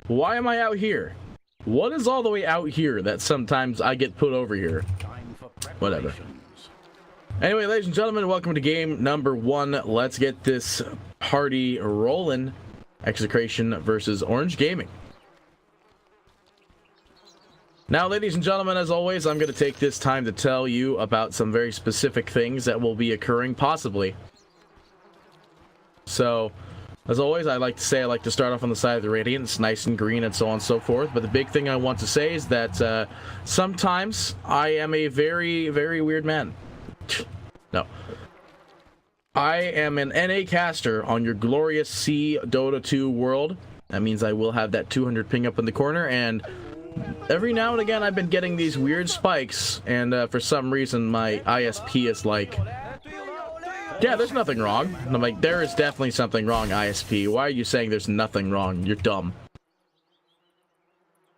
Why am I out here? What is all the way out here that sometimes I get put over here? Whatever. Anyway, ladies and gentlemen, welcome to game number 1. Let's get this party rolling. Execration versus Orange Gaming. Now, ladies and gentlemen, as always, I'm going to take this time to tell you about some very specific things that will be occurring, possibly. So, as always, I like to start off on the side of the Radiant. It's nice and green and so on and so forth. But the big thing I want to say is that sometimes I am a very, very weird man. No. I am an NA caster on your glorious C Dota 2 world. That means I will have that 200 ping up in the corner, and every now and again I've been getting these weird spikes, and for some reason my ISP is like, yeah, there's nothing wrong. And I'm like, there is definitely something wrong, ISP. Why are you saying there's nothing wrong? You're dumb.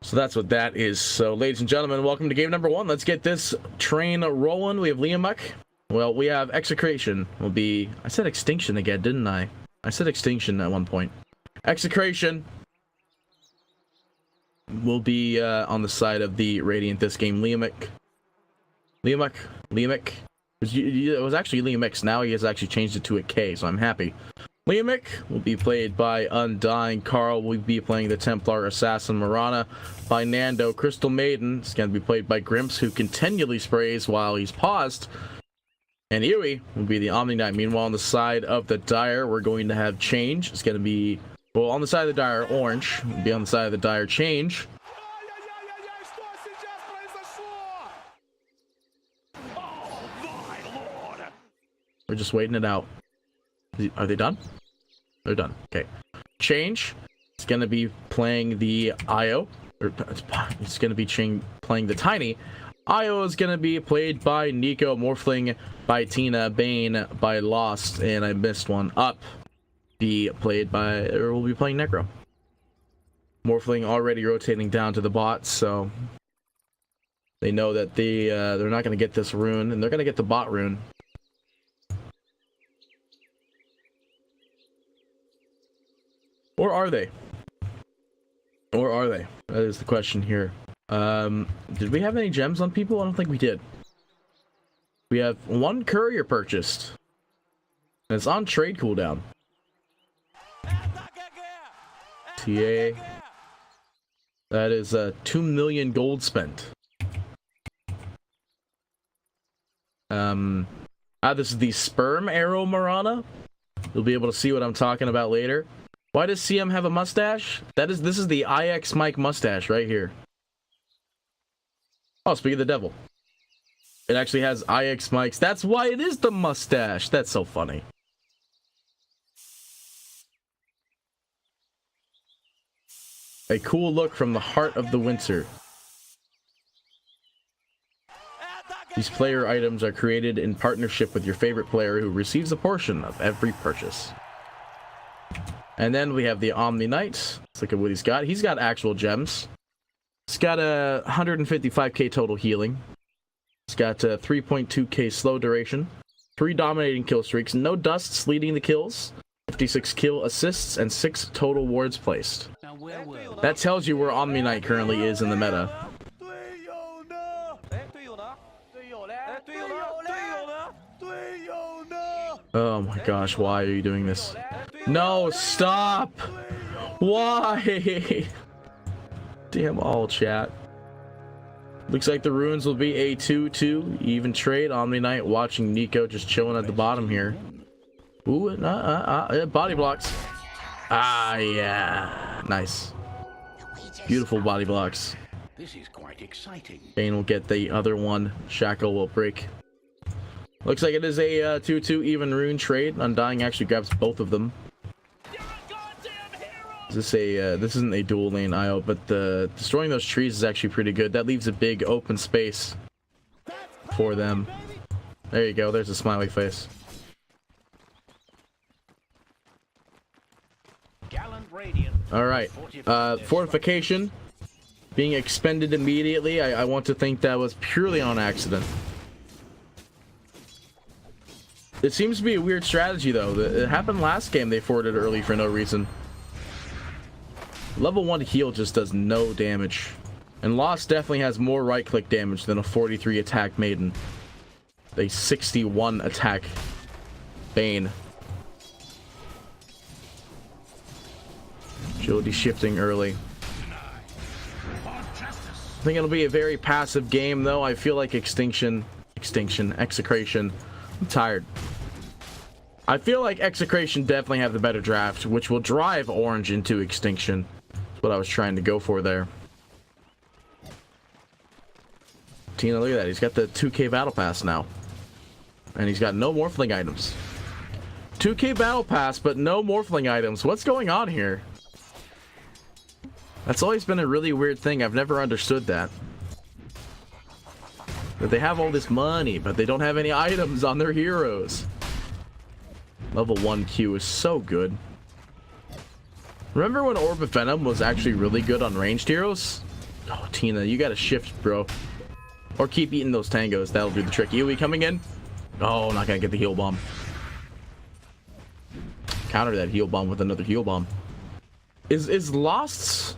So that's what that is. So, ladies and gentlemen, welcome to game number 1. Let's get this train rolling. We have Liamuck. Well, we have Execration. Will be... I said Extinction again, didn't I? I said Extinction at one point. Execration will be on the side of the Radiant this game. Liamuck. It was actually Liamix. Now he has actually changed it to a K, so I'm happy. Liamuck will be played by Undying. Carl will be playing the Templar Assassin Mirana. By Nando, Crystal Maiden is going to be played by Grimps, who continually sprays while he's paused. And Yui will be the Omni Knight. Meanwhile, on the side of the Dire, we're going to have Change. It's going to be, well, on the side of the Dire, Orange. Will be on the side of the Dire, Change. We're just waiting it out. Are they done? They're done. Okay. Change. It's going to be playing the Io. It's going to be playing the Tiny. Io is going to be played by Nico. Morphling by Tina. Bane by Lost. And I missed one. Up. Be played by... or we'll be playing Necro. Morphling already rotating down to the bot, so... they know that they're not going to get this rune. And they're going to get the bot rune. Or are they? Or are they? That is the question here. Did we have any gems on people? I don't think we did. We have 1 courier purchased. And it's on trade cooldown. TA. That is 2 million gold spent. This is the Sperm Arrow Mirana. You'll be able to see what I'm talking about later. Why does CM have a mustache? This is the IX Mike mustache right here. Oh, speaking of the devil. It actually has IX Mike's. That's why it is the mustache. That's so funny. A cool look from the heart of the winter. These player items are created in partnership with your favorite player, who receives a portion of every purchase. And then we have the Omni Knight. Let's look at what he's got. He's got actual gems. He's got a 155k total healing. He's got a 3.2k slow duration. 3 dominating kill streaks. No dusts leading the kills. 56 kill assists and 6 total wards placed. That tells you where Omni Knight currently is in the meta. Oh my gosh, why are you doing this? No, stop! Why? Damn all, chat. Looks like the runes will be a 2-2 even trade. Omni Knight watching Nico just chilling at the bottom here. Ooh, body blocks. Ah, yeah. Nice. Beautiful body blocks. This is quite exciting. Bane will get the other one. Shackle will break. Looks like it is a 2-2 even rune trade. Undying actually grabs both of them. This isn't a dual lane IO, but destroying those trees is actually pretty good. That leaves a big open space for them. There you go. There's a smiley face. All right. Fortification being expended immediately. I want to think that was purely on accident. It seems to be a weird strategy, though. It happened last game. They forwarded early for no reason. Level 1 heal just does no damage. And Lost definitely has more right-click damage than a 43 attack Maiden. A 61 attack Bane. Agility shifting early. I think it'll be a very passive game, though. I feel like Execration. I'm tired. I feel like Execration definitely have the better draft, which will drive Orange into Extinction. That's what I was trying to go for there. Tina, look at that. He's got the 2K Battle Pass now. And he's got no Morphling items. 2K Battle Pass, but no Morphling items. What's going on here? That's always been a really weird thing. I've never understood that. That they have all this money, but they don't have any items on their heroes. Level 1 Q is so good. Remember when Orb of Venom was actually really good on ranged heroes? Oh, Tina, you gotta shift, bro. Or keep eating those tangos. That'll do the trick. Yui coming in. Oh, not gonna get the heal bomb. Counter that heal bomb with another heal bomb. Is Lost...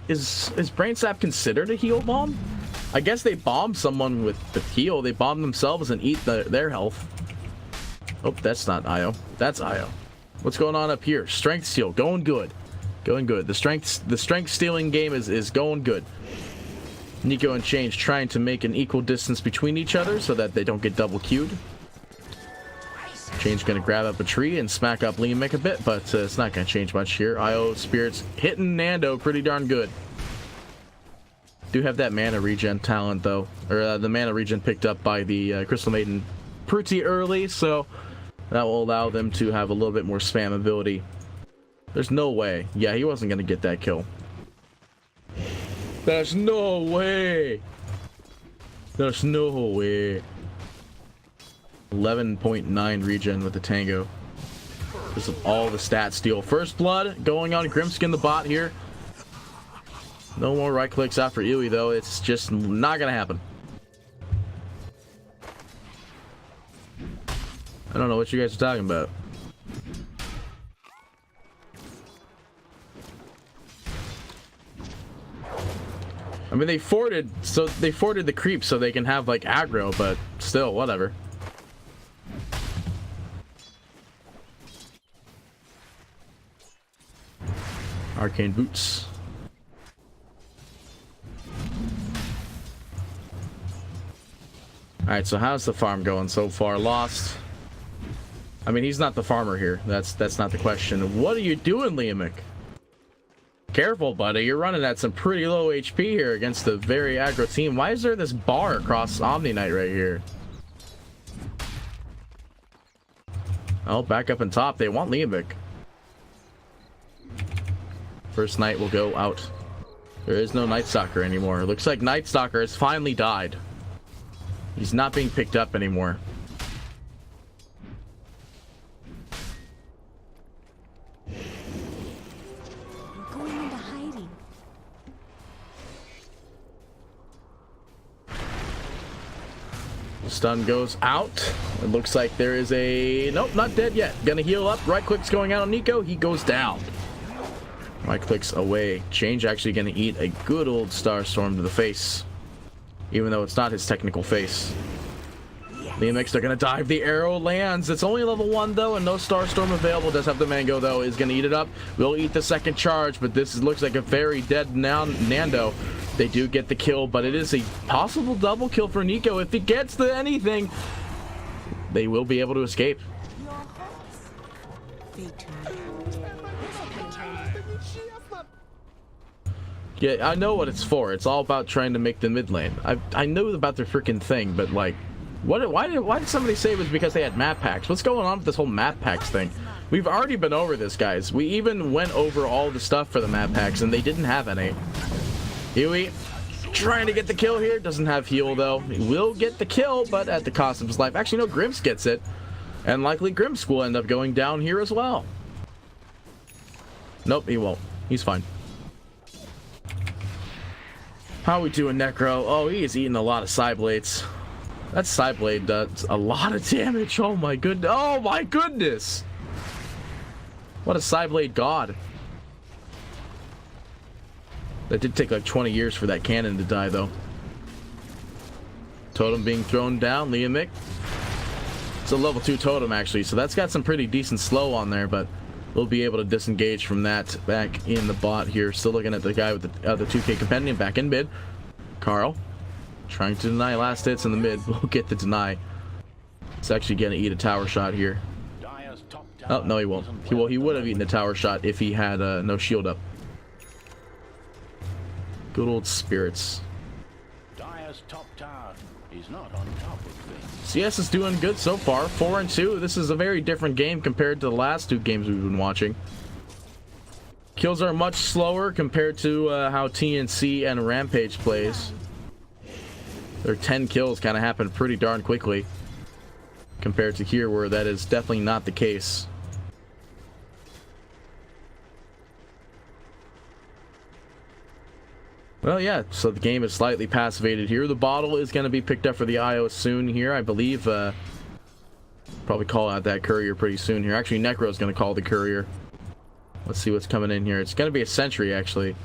Is Brain Sap considered a heal bomb? I guess they bomb someone with the heal. They bomb themselves and eat their health. Oh, that's not Io. That's Io. What's going on up here? Strength steal. Going good. Going good. The strength stealing game is going good. Nico and Change trying to make an equal distance between each other so that they don't get double queued. Change gonna grab up a tree and smack up Liamic a bit, but it's not gonna change much here. Io Spirits hitting Nando pretty darn good. Do have that mana regen talent though, or the mana regen picked up by the Crystal Maiden pretty early, so that will allow them to have a little bit more spam ability. There's no way. Yeah, he wasn't gonna get that kill. There's no way. There's no way. 11.9 regen with the Tango. Because of all the stat steal. First blood going on Grimskin the bot here. No more right clicks after Iwi though. It's just not gonna happen. I don't know what you guys are talking about. I mean, they forwarded the creep so they can have like aggro, but still, whatever. Arcane Boots. Alright, so how's the farm going so far? Lost. I mean, he's not the farmer here. That's not the question. What are you doing, Liamic? Careful, buddy. You're running at some pretty low HP here against a very aggro team. Why is there this bar across Omni Knight right here? Oh, back up on top. They want Liamic. First Knight will go out. There is no Night Stalker anymore. Looks like Night Stalker has finally died. He's not being picked up anymore. I'm going into hiding. Stun goes out. It looks like there is a... Nope, not dead yet. Gonna heal up. Right click's going out on Nico. He goes down. Right clicks away. Change actually gonna eat a good old Starstorm to the face. Even though it's not his technical face. Liamic, they're gonna dive. The arrow lands. It's only level 1 though, and no Starstorm available. Does have the Mango though. Is gonna eat it up. Will eat the second charge, but this looks like a very dead Nando. They do get the kill, but it is a possible double kill for Nico. If he gets to anything, they will be able to escape. Your hopes. Fate. Yeah, I know what it's for. It's all about trying to make the mid lane. I know about their freaking thing, but like, why did somebody say it was because they had map packs? What's going on with this whole map packs thing? We've already been over this, guys. We even went over all the stuff for the map packs, and they didn't have any. Huey trying to get the kill here. Doesn't have heal though. He will get the kill, but at the cost of his life. Actually, no, Grimps gets it, and likely Grimps will end up going down here as well. Nope, he won't. He's fine. How we doing, Necro? Oh, he is eating a lot of Psyblades. That Psyblade does a lot of damage. Oh my goodness. Oh my goodness. What a Psyblade god. That did take like 20 years for that cannon to die, though. Totem being thrown down. Liamick. It's a level 2 totem, actually, so that's got some pretty decent slow on there, but we'll be able to disengage from that back in the bot here. Still looking at the guy with the 2K Compendium back in mid. Carl trying to deny last hits in the mid. We'll get the deny. It's actually going to eat a tower shot here. Oh, no, he won't. He would have eaten a tower shot if he had no shield up. Good old spirits. Dire's top tower is not on top of things. CS is doing good so far. 4-2. This is a very different game compared to the last 2 games we've been watching. Kills are much slower compared to how TNC and Rampage plays. Their 10 kills kind of happen pretty darn quickly compared to here, where that is definitely not the case. Well, yeah, so the game is slightly passivated here. The bottle is going to be picked up for the IO soon here, I believe. Probably call out that courier pretty soon here. Actually, Necro is going to call the courier. Let's see what's coming in here. It's going to be a sentry, actually.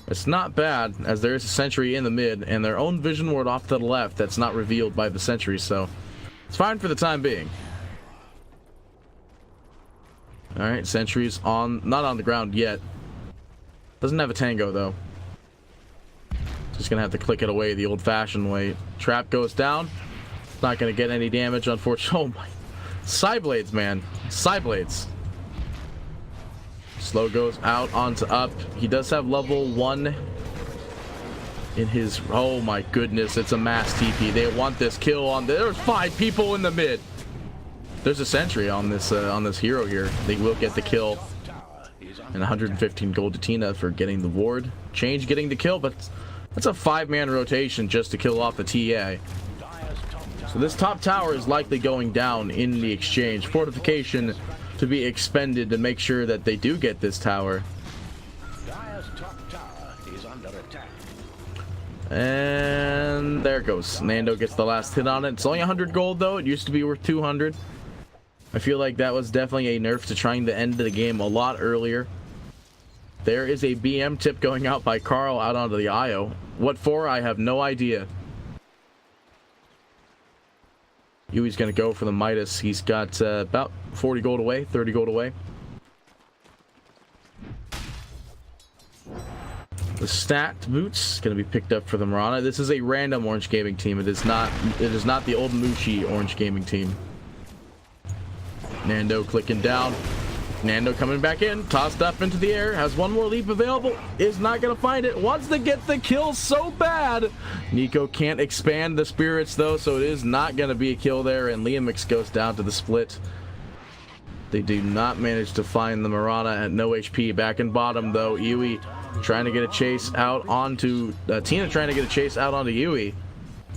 It's not bad, as there is a sentry in the mid, and their own vision ward off to the left that's not revealed by the sentry, so it's fine for the time being. Alright, sentry's not on the ground yet. Doesn't have a tango, though. Just gonna have to click it away the old-fashioned way. Trap goes down. Not gonna get any damage, unfortunately. Oh my. Psyblades, man. Psyblades. Slow goes out onto up. He does have level 1 in his... Oh my goodness, it's a mass TP. They want this kill on... There's 5 people in the mid. There's a sentry on this hero here. They will get the kill. And 115 gold to Tina for getting the ward. Change getting the kill, but that's a 5-man rotation just to kill off the TA. So this top tower is likely going down in the exchange. Fortification to be expended to make sure that they do get this tower. Dire's top tower is under attack. And there it goes. Nando gets the last hit on it. It's only 100 gold, though. It used to be worth 200. I feel like that was definitely a nerf to trying to end the game a lot earlier. There is a BM tip going out by Carl out onto the IO. What for? I have no idea. Yui's going to go for the Midas. He's got about 40 gold away, 30 gold away. The stacked boots going to be picked up for the Mirana. This is a random Orange Gaming team. It is not the old Mushi Orange Gaming team. Nando clicking down. Nando coming back in, tossed up into the air, has one more leap available, is not going to find it, wants to get the kill so bad. Nico can't expand the spirits, though, so it is not going to be a kill there, and Liamix goes down to the split. They do not manage to find the Mirana at no HP. Back in bottom, though, Yui trying to get a chase out onto... Tina trying to get a chase out onto Yui,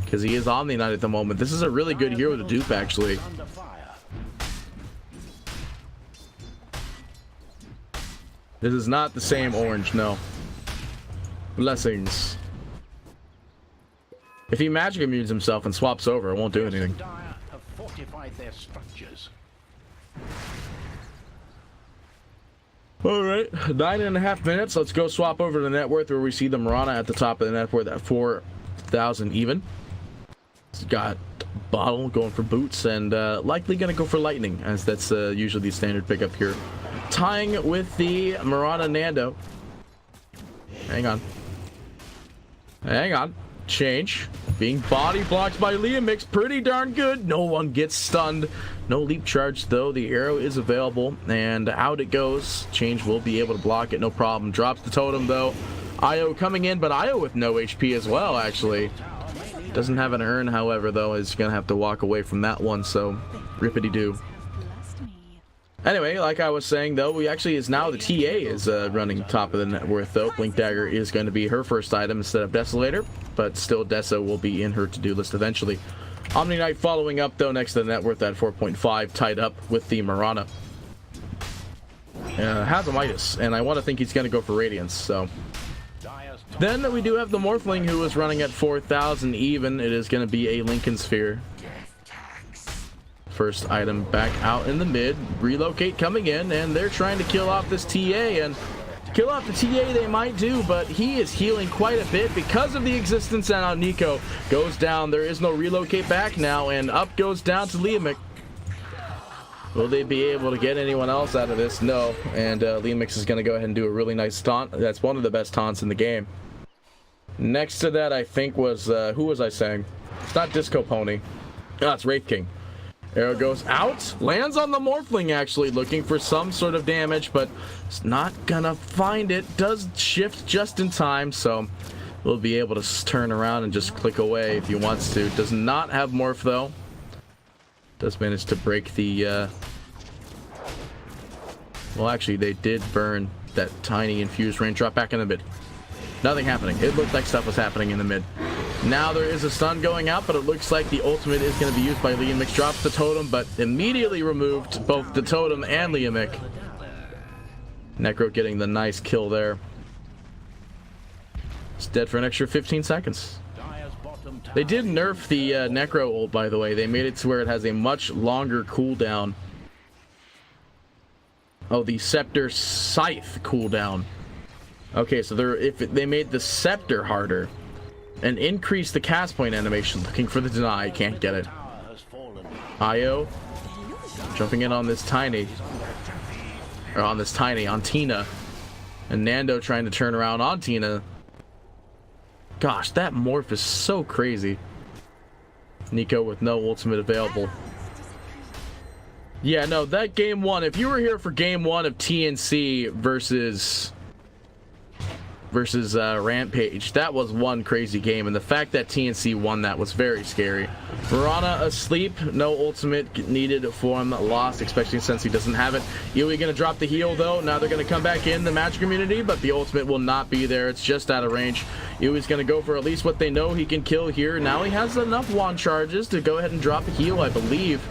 because he is Omni Knight at the moment. This is a really good hero to dupe, actually. This is not the same orange, no. Blessings. If he magic immunes himself and swaps over, it won't do anything. Dire have fortified their structures. Alright, 9.5 minutes. Let's go swap over to the net worth, where we see the Mirana at the top of the net worth at 4,000 even. He's got Bottle going for boots, and likely going to go for lightning, as that's usually the standard pickup here. Tying with the Mirana Nando. Hang on. Hang on. Change. Being body blocked by Liamix. Pretty darn good. No one gets stunned. No leap charge, though. The arrow is available, and out it goes. Change will be able to block it, no problem. Drops the totem, though. Io coming in, but Io with no HP as well, actually. Doesn't have an urn, however, though. Is going to have to walk away from that one, so rippity-doo. Anyway, like I was saying, though, we actually is now the TA is running top of the net worth, though. Blink Dagger is going to be her first item instead of Desolator, but still Deso will be in her to-do list eventually. Omni Knight following up, though, next to the net worth at 4.5, tied up with the Mirana. Has a Midas, and I want to think he's going to go for Radiance, so... Then we do have the Morphling, who is running at 4,000 even. It is going to be a Lincoln Sphere. First item back out in the mid. Relocate coming in, and they're trying to kill off this TA, and Kill off the TA they might do, but he is healing quite a bit because of the existence, and now Nico goes down. There is no relocate back now, and up goes down to Liamik. Will they be able to get anyone else out of this? No, and Liamix is going to go ahead and do a really nice taunt. That's one of the best taunts in the game. Next to that, I think was, who was I saying? It's not Disco Pony. Ah, it's Wraith King. Arrow goes out, lands on the Morphling actually, looking for some sort of damage, but it's not gonna find it. Does shift just in time, so we'll be able to turn around and just click away if he wants to. Does not have Morph though. Does manage to break the, well actually they did burn that tiny infused rain. Drop back in the mid. Nothing happening. It looked like stuff was happening in the mid. Now there is a stun going out, but it looks like the ultimate is going to be used by Liamik. Drops the totem, but immediately removed both the totem and Liamik. Necro getting the nice kill there. It's dead for an extra 15 seconds. They did nerf the Necro ult, by the way. They made it to where it has a much longer cooldown. Oh, the Scepter Scythe cooldown. Okay, so they made the Scepter harder and increased the cast point animation. Looking for the deny, can't get it. Io jumping in on this tiny, on Tina, and Nando trying to turn around on Tina. Gosh, that morph is so crazy. Nico with no ultimate available. Yeah, no, that game one, if you were here for game one of TNC versus Rampage, that was one crazy game, and the fact that TNC won that was very scary. Mirana asleep, no ultimate needed for him, lost, especially since he doesn't have it. Iwi gonna drop the heal though. Now they're gonna come back in the match community, but the ultimate will not be there. It's just out of range. Iwi's gonna go for at least what they know he can kill here. Now he has enough wand charges to go ahead and drop a heal, I believe.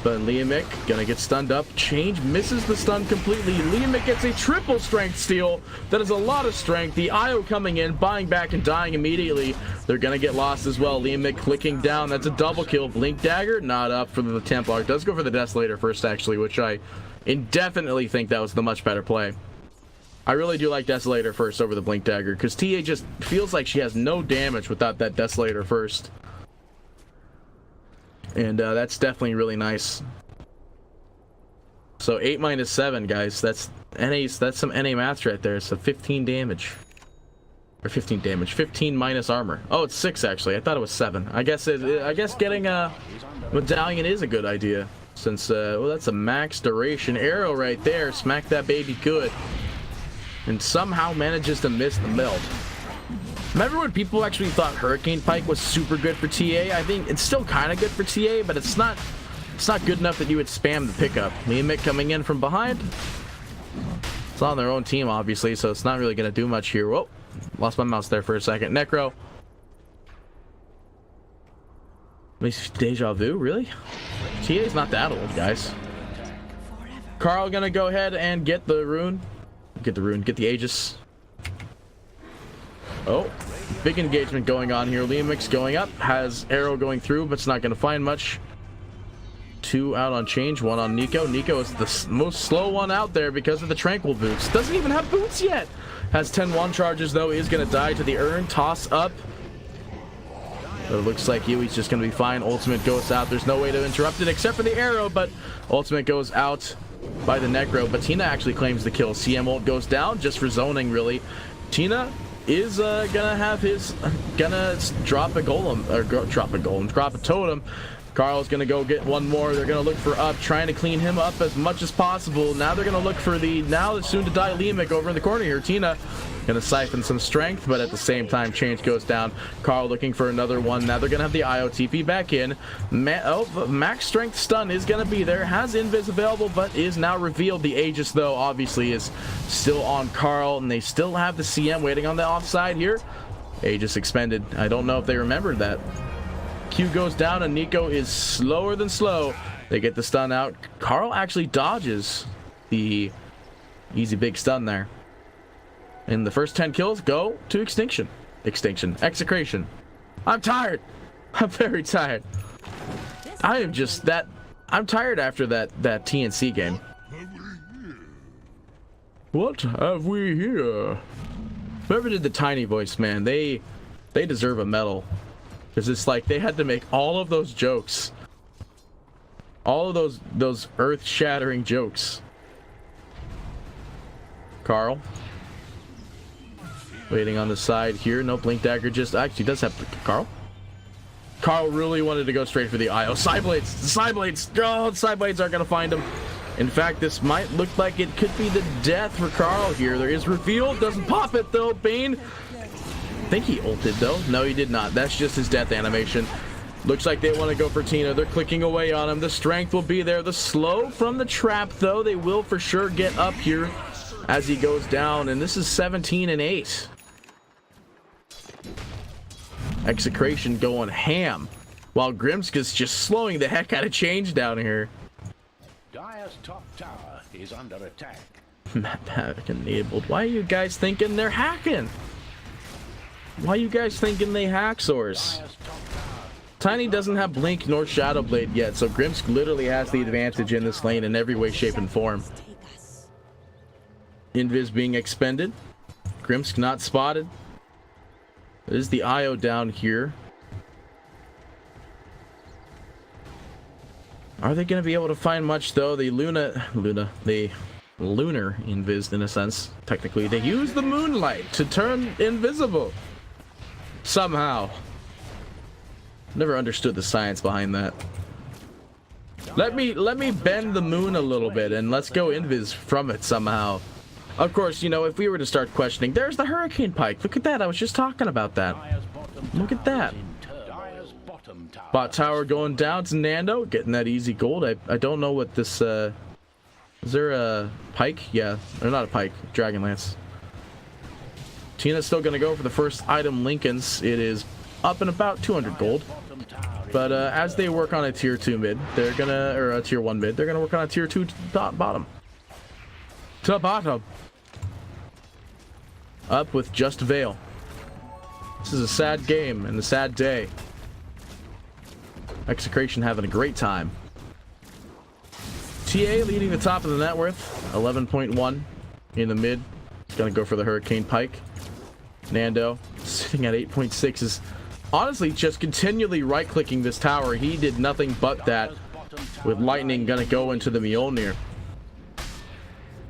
But Liamik gonna get stunned up. Change misses the stun completely. Liamik gets a triple strength steal. That is a lot of strength. The Io coming in, buying back and dying immediately. They're gonna get lost as well. Liamik clicking down. That's a double kill. Blink Dagger, not up for the Templar. Does go for the Desolator first, actually, which I indefinitely think that was the much better play. I really do like Desolator first over the Blink Dagger, because TA just feels like she has no damage without that Desolator first. And that's definitely really nice. So 8 minus 7, guys. That's some NA maths right there. So 15 damage. Or 15 damage. 15 minus armor. Oh, it's 6 actually. I thought it was 7. I guess getting a medallion is a good idea. Since well, that's a max duration arrow right there. Smack that baby good. And somehow manages to miss the meld. Remember when people actually thought Hurricane Pike was super good for TA? I think it's still kind of good for TA, but it's not good enough that you would spam the pickup. Liamik coming in from behind. It's on their own team, obviously, so it's not really going to do much here. Whoa, lost my mouse there for a second. Necro. Deja vu, really? TA's not that old, guys. Carl going to go ahead and get the rune. Get the Aegis. Oh, big engagement going on here. Liamik's going up, has arrow going through, but it's not going to find much. 2 out on change, 1 on Nico. Nico is the most slow one out there because of the tranquil boots. Doesn't even have boots yet. Has 10 wand charges though, is going to die to the urn. Toss up. It looks like Yui's just going to be fine. Ultimate goes out. There's no way to interrupt it except for the arrow, but ultimate goes out by the Necro. But Tina actually claims the kill. CM ult goes down just for zoning, really. Tina is gonna drop a golem, or drop a totem. Carl's gonna go get one more. They're gonna look for up, trying to clean him up as much as possible. Now they're gonna look for the soon to die Liamik over in the corner here. Tina gonna siphon some strength, but at the same time change goes down. Carl looking for another one. Now they're gonna have the IOTP back in. Max strength stun is gonna be there. Has invis available, but is now revealed. The Aegis though obviously is still on Carl, and they still have the CM waiting on the offside here. Aegis expended. I don't know if they remembered that. Q goes down and Nico is slower than slow. They get the stun out. Carl actually dodges the easy big stun there. And the first 10 kills go to extinction. Execration. I'm tired. I'm very tired. I'm tired after that TNC game. What have we here? Whoever did the tiny voice, man, they deserve a medal. Because it's like they had to make all of those jokes. All of those earth-shattering jokes. Carl. Waiting on the side here. No blink dagger, just actually does have Carl. Carl really wanted to go straight for the IO. Sideblades! Sideblades! Oh, Sideblades aren't gonna find him. In fact, this might look like it could be the death for Carl here. There is reveal. Doesn't pop it though. Bane. I think he ulted though. No, he did not. That's just his death animation. Looks like they want to go for Tina. They're clicking away on him. The strength will be there. The slow from the trap though. They will for sure get up here as he goes down. And this is 17-8. Execration going ham. While Grimska's just slowing the heck out of change down here. Dire's top tower is under attack. Map havoc enabled. Why are you guys thinking they're hacking? Why are you guys thinking they hack source? Dire's top tower. Tiny doesn't have Blink nor Shadow Blade yet, so Grimsk literally has the advantage in this lane in every way, shape, and form. Take us. Invis being expended. Grimsk not spotted. There's the IO down here. Are they going to be able to find much though? The lunar invis in a sense. Technically, they use the moonlight to turn invisible. Somehow. Never understood the science behind that. Let me bend the moon a little bit and let's go invis from it somehow. Of course, you know, if we were to start questioning, there's the Hurricane Pike. Look at that. I was just talking about that. Dire's bottom Look at tower that. is in turmoil. Dire's bottom tower. Bot tower going down to Nando, getting that easy gold. I don't know what this, is there a pike? Yeah, or not a pike, Dragonlance. Tina's still gonna go for the first item, Lincoln's. It is up in about 200 gold. Bottom tower is But in as they work on a tier 2 mid, they're gonna, or a tier 1 mid, they're gonna work on a tier 2 bottom. To bottom. Up with just Veil. This is a sad game and a sad day. Execration having a great time. TA leading the top of the net worth, 11.1 in the mid. He's gonna go for the Hurricane Pike. Nando sitting at 8.6 is honestly just continually right-clicking this tower. He did nothing but that. bottom tower. With Lightning gonna go into the Mjolnir.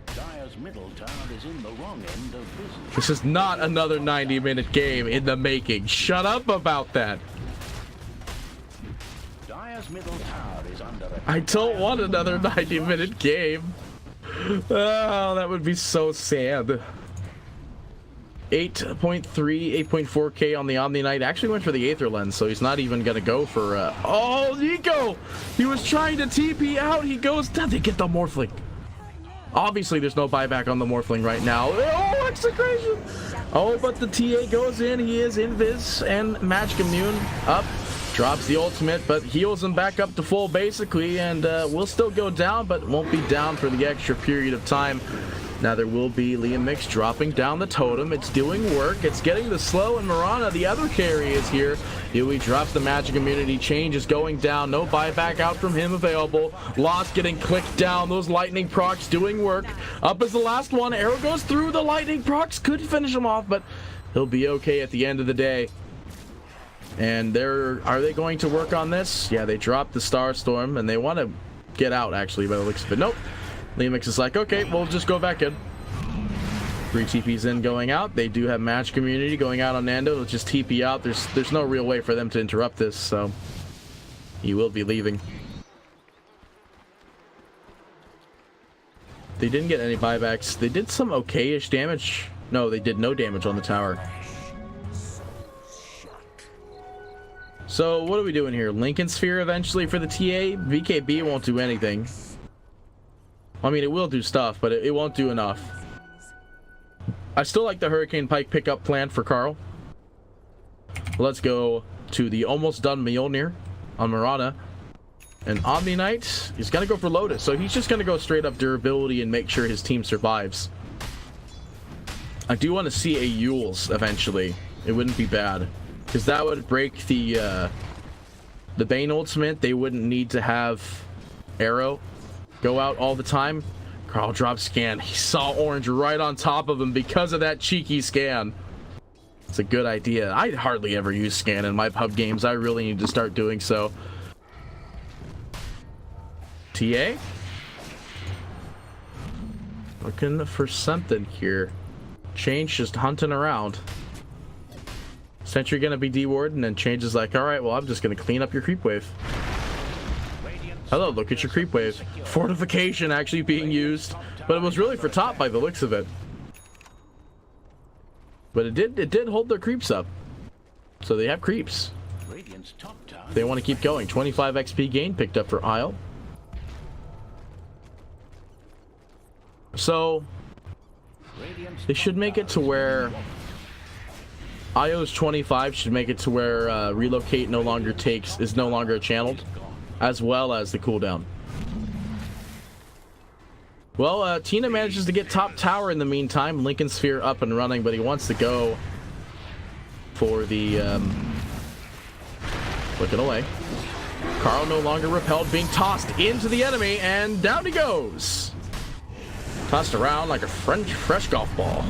Dire's middle tower is in the wrong end of business. This is not another 90-minute game in the making. Shut up about that. Dire's middle tower is under attack. I don't want another 90-minute game. Oh, that would be so sad. 8.3, 8.4k on the Omni Knight. Actually went for the Aether Lens, so he's not even gonna go for oh, Nico! He was trying to TP out. He goes down. They get the Morphling. Obviously, there's no buyback on the Morphling right now. Oh, execration! Oh, but the TA goes in. He is invis and Magic Immune up. Drops the ultimate, but heals him back up to full basically, and will still go down, but won't be down for the extra period of time. Now there will be Liam Mix dropping down the totem. It's doing work. It's getting the slow, and Mirana, the other carry, is here. Yui drops the magic immunity. Change is going down. No buyback out from him available. Lost getting clicked down. Those lightning procs doing work. Up is the last one. Arrow goes through. The lightning procs could finish him off, but he'll be okay at the end of the day. And are they going to work on this? Yeah, they dropped the Star Storm, and they want to get out, actually, by the looks of it. Nope. Liamix is like, okay, we'll just go back in. 3 TPs in, going out. They do have match community going out on Nando. They'll just TP out. There's no real way for them to interrupt this, so he will be leaving. They didn't get any buybacks. They did some okay-ish damage. No, they did no damage on the tower. So what are we doing here? Lincoln Sphere eventually for the TA? BKB won't do anything. I mean, it will do stuff, but it won't do enough. I still like the Hurricane Pike pickup plan for Carl. Let's go to the almost done Mjolnir on Mirana. And Omni Knight is going to go for Lotus. So he's just going to go straight up durability and make sure his team survives. I do want to see a Yules eventually. It wouldn't be bad. Because that would break the Bane ultimate. They wouldn't need to have Arrow go out all the time. Carl drops scan. He saw orange right on top of him because of that cheeky scan. It's a good idea. I hardly ever use scan in my pub games. I really need to start doing so. TA? Looking for something here. Change just hunting around. Sentry gonna be D-ward, and then Change is like, alright, well, I'm just gonna clean up your creep wave. Hello, look at your creep wave. Fortification actually being used, but it was really for top by the looks of it. But it did hold their creeps up. So they have creeps. They want to keep going. 25 XP gain picked up for Isle. So they should make it to where IO's 25 should make it to where relocate is no longer channeled, as well as the cooldown. Well, Tina manages to get top tower in the meantime. Lincoln Sphere up and running, but he wants to go for the looking away. Carl no longer repelled, being tossed into the enemy, and down he goes. Tossed around like a fresh golf ball.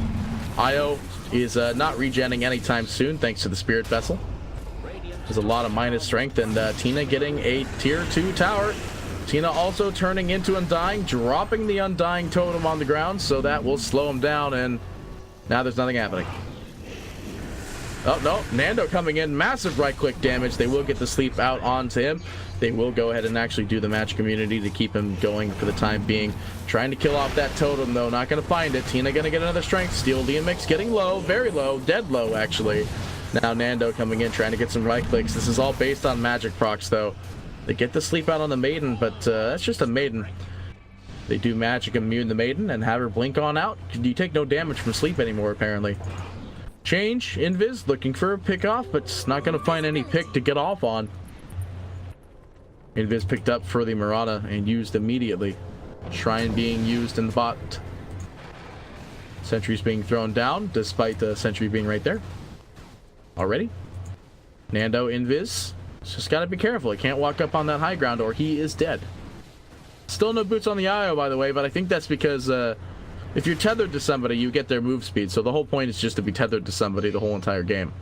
Io is not regenning anytime soon, thanks to the Spirit Vessel. There's a lot of minus strength, and Tina getting a tier 2 tower. Tina also turning into Undying, dropping the Undying totem on the ground, so that will slow him down, and now there's nothing happening. Oh, no, Nando coming in, massive right-click damage. They will get the sleep out onto him. They will go ahead and actually do the match community to keep him going for the time being. Trying to kill off that totem, though, not going to find it. Tina going to get another strength steal. DMX getting low, very low, dead low, actually. Now Nando coming in, trying to get some right-clicks. This is all based on magic procs, though. They get the sleep out on the maiden, but that's just a maiden. They do magic immune the maiden and have her blink on out. You take no damage from sleep anymore, apparently. Change, Invis, looking for a pick off, but it's not going to find any pick to get off on. Invis picked up for the Murata and used immediately. Shrine being used in the bot. Sentry's being thrown down, despite the sentry being right there. Already. Nando, Invis. Just gotta be careful. He can't walk up on that high ground or he is dead. Still no boots on the IO, by the way, but I think that's because if you're tethered to somebody, you get their move speed. So the whole point is just to be tethered to somebody the whole entire game.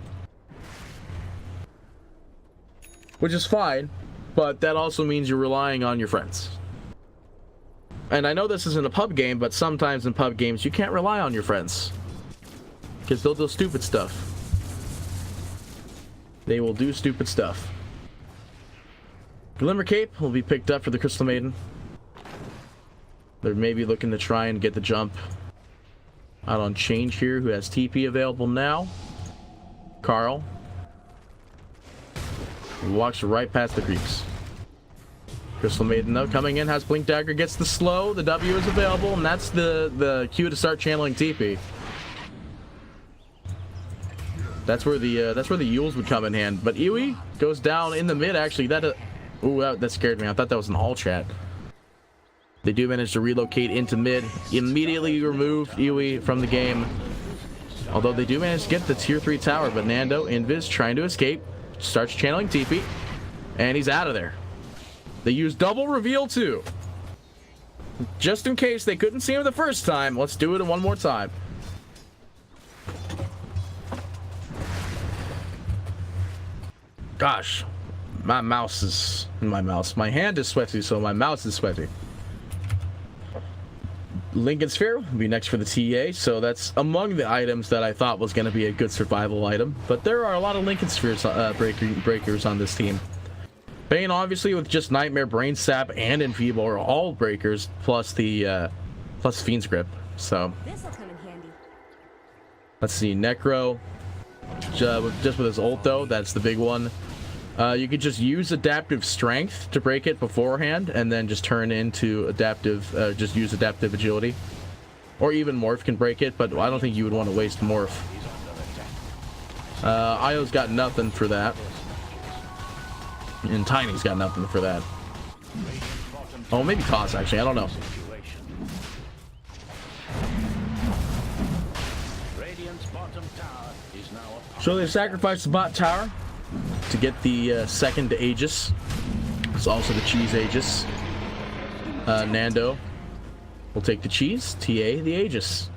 Which is fine, but that also means you're relying on your friends. And I know this isn't a pub game, but sometimes in pub games you can't rely on your friends. Because they'll do stupid stuff. They will do stupid stuff. Glimmer Cape will be picked up for the Crystal Maiden. They're maybe looking to try and get the jump out on Change here, who has TP available now. Carl. He walks right past the creeps. Crystal Maiden, though, coming in, has Blink Dagger, gets the slow. The W is available, and that's the cue to start channeling TP. That's where the Yules would come in hand. But Iwi goes down in the mid. Actually, that scared me. I thought that was an all chat. They do manage to relocate into mid. Immediately removed Iwi from the game. Although they do manage to get the tier 3 tower. But Nando, Invis, trying to escape. Starts channeling TP. And he's out of there. They use double reveal too. Just in case they couldn't see him the first time, let's do it one more time. Gosh, my hand is sweaty, so my mouse is sweaty. Lincoln Sphere will be next for the TA, so that's among the items that I thought was going to be a good survival item. But there are a lot of Lincoln Spheres breakers on this team. Bane, obviously, with just Nightmare, Brain Sap, and Enfeeble are all breakers, plus the plus Fiend's Grip. So This'll come in handy. let's see, Necro, just with his ult though, that's the big one. You could just use Adaptive Strength to break it beforehand, and then just turn into Adaptive, just use Adaptive Agility. Or even Morph can break it, but I don't think you would want to waste Morph. Io's got nothing for that. And Tiny's got nothing for that. Oh, maybe Toss, actually. I don't know. So they've sacrificed the bot tower to get the second Aegis. It's also the Cheese Aegis. Nando will take the cheese. TA the Aegis.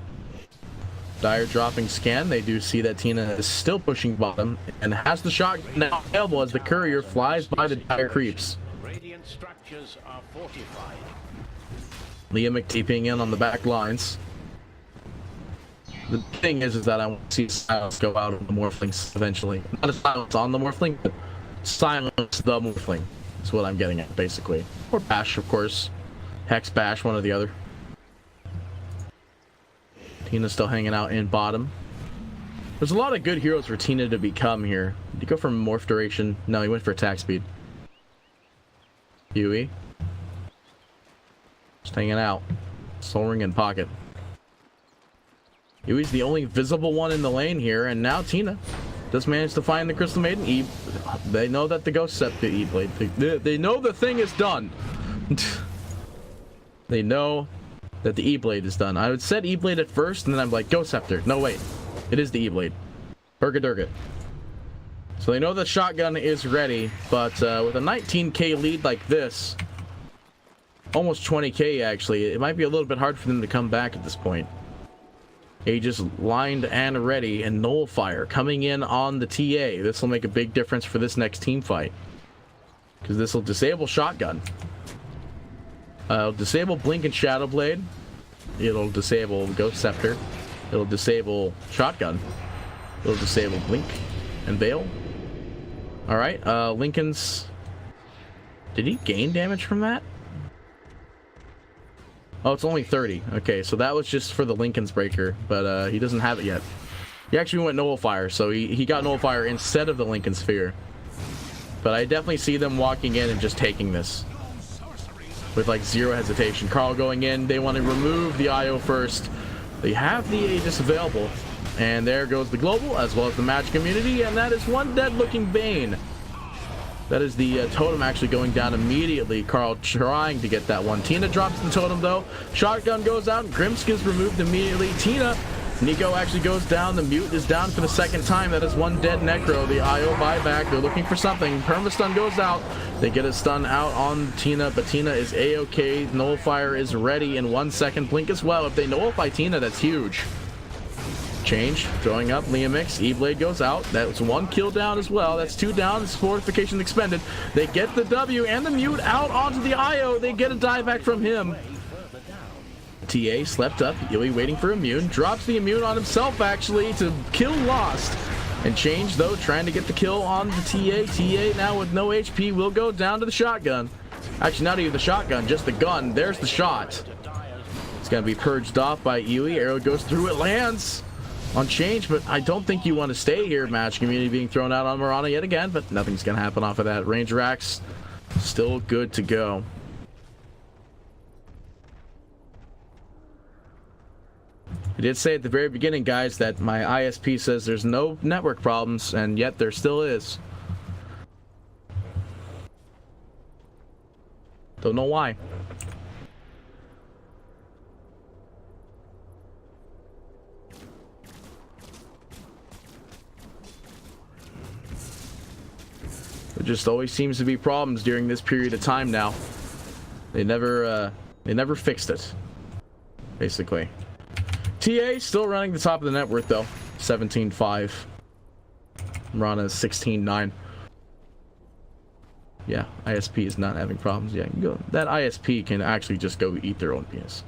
Dire dropping scan. They do see that Tina is still pushing bottom and has the shot now available as the courier flies by the Dire creeps. Radiant structures are fortified. Liam TPing in on the back lines. The thing is that I want to see Silence go out on the Morphling eventually. Not a Silence on the Morphling, but Silence the Morphling. That's what I'm getting at, basically. Or Bash, of course. Hex, Bash, one or the other. Tina's still hanging out in bottom. There's a lot of good heroes for Tina to become here. Did he go for morph duration? No, he went for attack speed. Yui. Just hanging out. Soul Ring in pocket. Yui's the only visible one in the lane here, and now Tina does manage to find the Crystal Maiden. They know that the Ghost Scepter E-Blade. They know the thing is done. They know that the E-Blade is done. I would set E-Blade at first, and then I'm like, Ghost Scepter. No, wait. It is the E-Blade. Burgadurga. So they know the shotgun is ready, but with a 19k lead like this, almost 20k actually, it might be a little bit hard for them to come back at this point. Aegis lined and ready, and Nullfire coming in on the TA. This will make a big difference for this next team fight, because this will disable Shotgun. It'll disable Blink and Shadow Blade. It'll disable Ghost Scepter. It'll disable Shotgun. It'll disable Blink and Veil. Alright, Lincoln's... Did he gain damage from that? Oh, it's only 30. Okay, so that was just for the Lincoln's Breaker, but he doesn't have it yet. He actually went Nullfire, so he got Nullfire instead of the Lincoln Sphere. But I definitely see them walking in and just taking this with like zero hesitation. Carl going in. They want to remove the IO first. They have the Aegis available, and there goes the global as well as the magic immunity, and that is one dead looking Bane. That is the totem actually going down immediately. Carl trying to get that one. Tina drops the totem though. Shotgun goes out. Grimsk is removed immediately. Tina. Nico actually goes down. The mute is down for the second time. That is one dead Necro. The IO buyback. They're looking for something. Permastun goes out. They get a stun out on Tina, but Tina is A-OK. Nullifier is ready in 1 second. Blink as well. If they nullify Tina, that's huge. Change, throwing up Liamix. E-Blade goes out. That's one kill down as well. That's two down. Fortification expended. They get the W and the mute out onto the IO. They get a dive back from him. TA slept up. Yui waiting for immune. Drops the immune on himself actually to kill Lost. And Change though trying to get the kill on the TA. TA now with no HP will go down to the shotgun. Actually not even the shotgun, just the gun. There's the shot. It's gonna be purged off by Yui. Arrow goes through it, lands on Change, but I don't think you want to stay here. Match community being thrown out on Mirana yet again, but nothing's gonna happen off of that. Ranger Axe still good to go. I did say at the very beginning, guys, that my ISP says there's no network problems, and yet there still is. Don't know why. There just always seems to be problems during this period of time now. They never fixed it, basically. TA still running the top of the net worth though, 17.5. Mirana is 16.9. Yeah, ISP is not having problems. Yeah, go. That ISP can actually just go eat their own penis.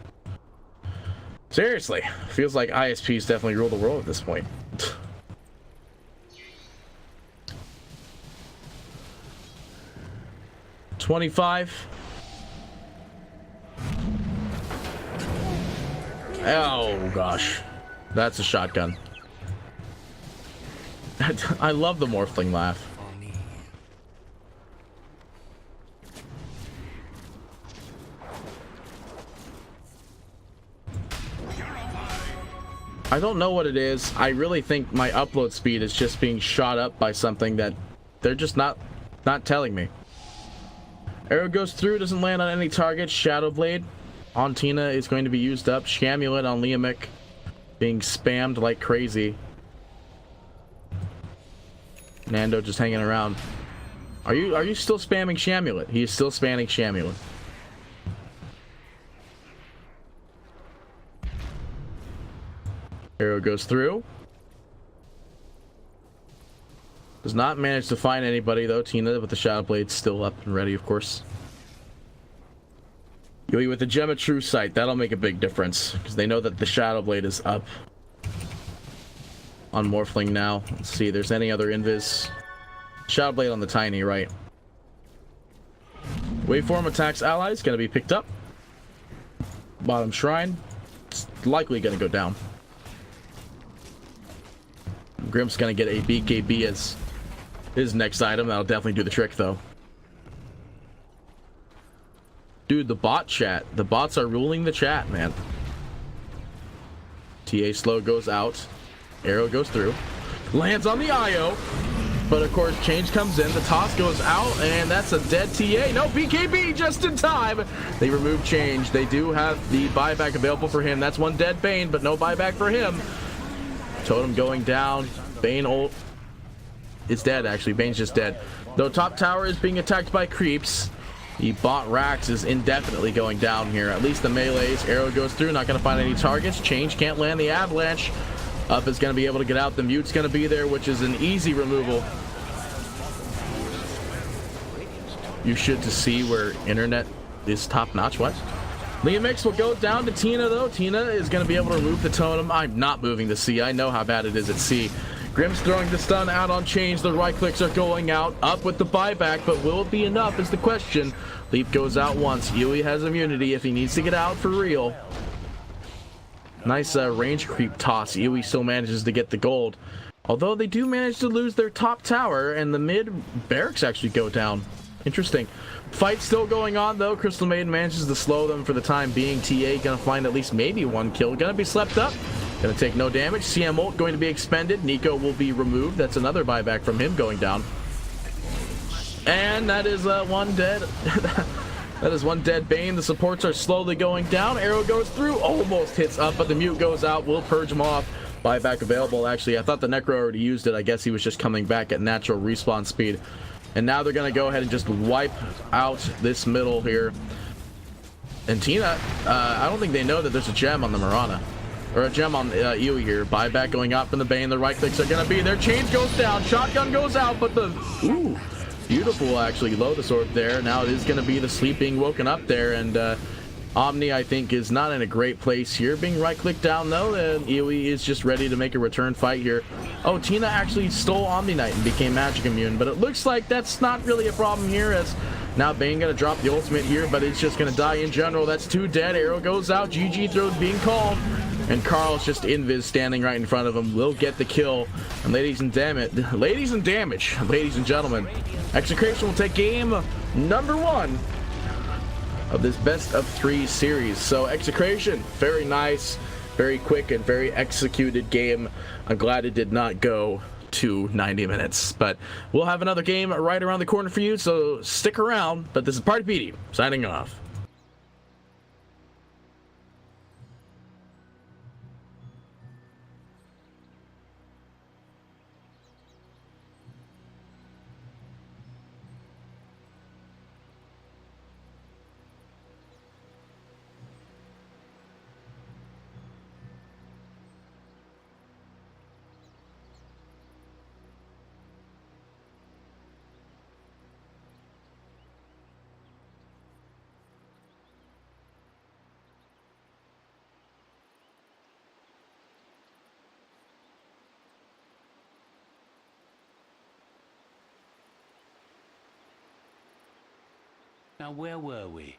Seriously, feels like ISPs definitely rule the world at this point. 25. Oh gosh, that's a shotgun. I love the Morphling laugh. I don't know what it is. I really think my upload speed is just being shot up by something that they're just not telling me. Arrow goes through, doesn't land on any target. Shadow Blade on Tina is going to be used up. Shamulet on Liamic being spammed like crazy. Nando just hanging around. Are you still spamming Shamulet? He is still spamming Shamulet. Arrow goes through. Does not manage to find anybody though. Tina with the Shadow Blade still up and ready, of course. Yui with the Gem of True Sight. That'll make a big difference because they know that the Shadow Blade is up on Morphling now. Let's see if there's any other invis. Shadow Blade on the Tiny, right? Waveform attacks allies. Going to be picked up. Bottom Shrine. It's likely going to go down. Grimp's going to get a BKB as his next item. That'll definitely do the trick, though. Dude, the bot chat. The bots are ruling the chat, man. TA slow goes out. Arrow goes through. Lands on the IO. But, of course, change comes in. The toss goes out, and that's a dead TA. No, BKB just in time. They remove change. They do have the buyback available for him. That's one dead Bane, but no buyback for him. Totem going down. Bane ult. It's dead, actually. Bane's just dead. Though top tower is being attacked by creeps. The bot Rax is indefinitely going down here. At least the melees. Arrow goes through. Not going to find any targets. Change can't land the avalanche. Up is going to be able to get out. The mute's going to be there, which is an easy removal. You should to see where internet is top notch. What? Liam Mix will go down to Tina, though. Tina is going to be able to remove the totem. I'm not moving to C. I know how bad it is at C. Grimm's throwing the stun out on change. The right clicks are going out. Up with the buyback, but will it be enough is the question. Leap goes out once. Yui has immunity if he needs to get out for real. Nice range creep toss. Yui still manages to get the gold. Although they do manage to lose their top tower, and the mid barracks actually go down. Interesting. Fight still going on, though. Crystal Maiden manages to slow them for the time being. TA gonna find at least maybe one kill. Gonna be slept up. Gonna take no damage. CM ult going to be expended. Nico will be removed. That's another buyback from him going down. And that is one dead. That is one dead Bane. The supports are slowly going down. Arrow goes through. Almost hits up, but the mute goes out. Will purge him off. Buyback available. Actually, I thought the Necro already used it. I guess he was just coming back at natural respawn speed. And now they're going to go ahead and just wipe out this middle here. And Tina, I don't think they know that there's a gem on the Mirana. Or a gem on Yui here. Buyback going out from the Bane. The right clicks are going to be there. Change goes down. Shotgun goes out, but the... Ooh, beautiful, actually. Lotus Orb there. Now it is going to be the sleep being woken up there. And Omni, I think, is not in a great place here. Being right-clicked down, though, and Yui is just ready to make a return fight here. Oh, Tina actually stole Omni Knight and became magic immune, but it looks like that's not really a problem here, as now Bane gonna drop the ultimate here, but it's just gonna die in general. That's two dead. Arrow goes out. GG throws being called, and Carl's just invis standing right in front of him. Will get the kill. And ladies and gentlemen, Execration will take game number 1 of this best of 3 series. So Execration, very nice, very quick, and very executed game. I'm glad it did not go to 90 minutes, but we'll have another game right around the corner for you, so stick around. But this is Party Petey signing off. Now, where were we?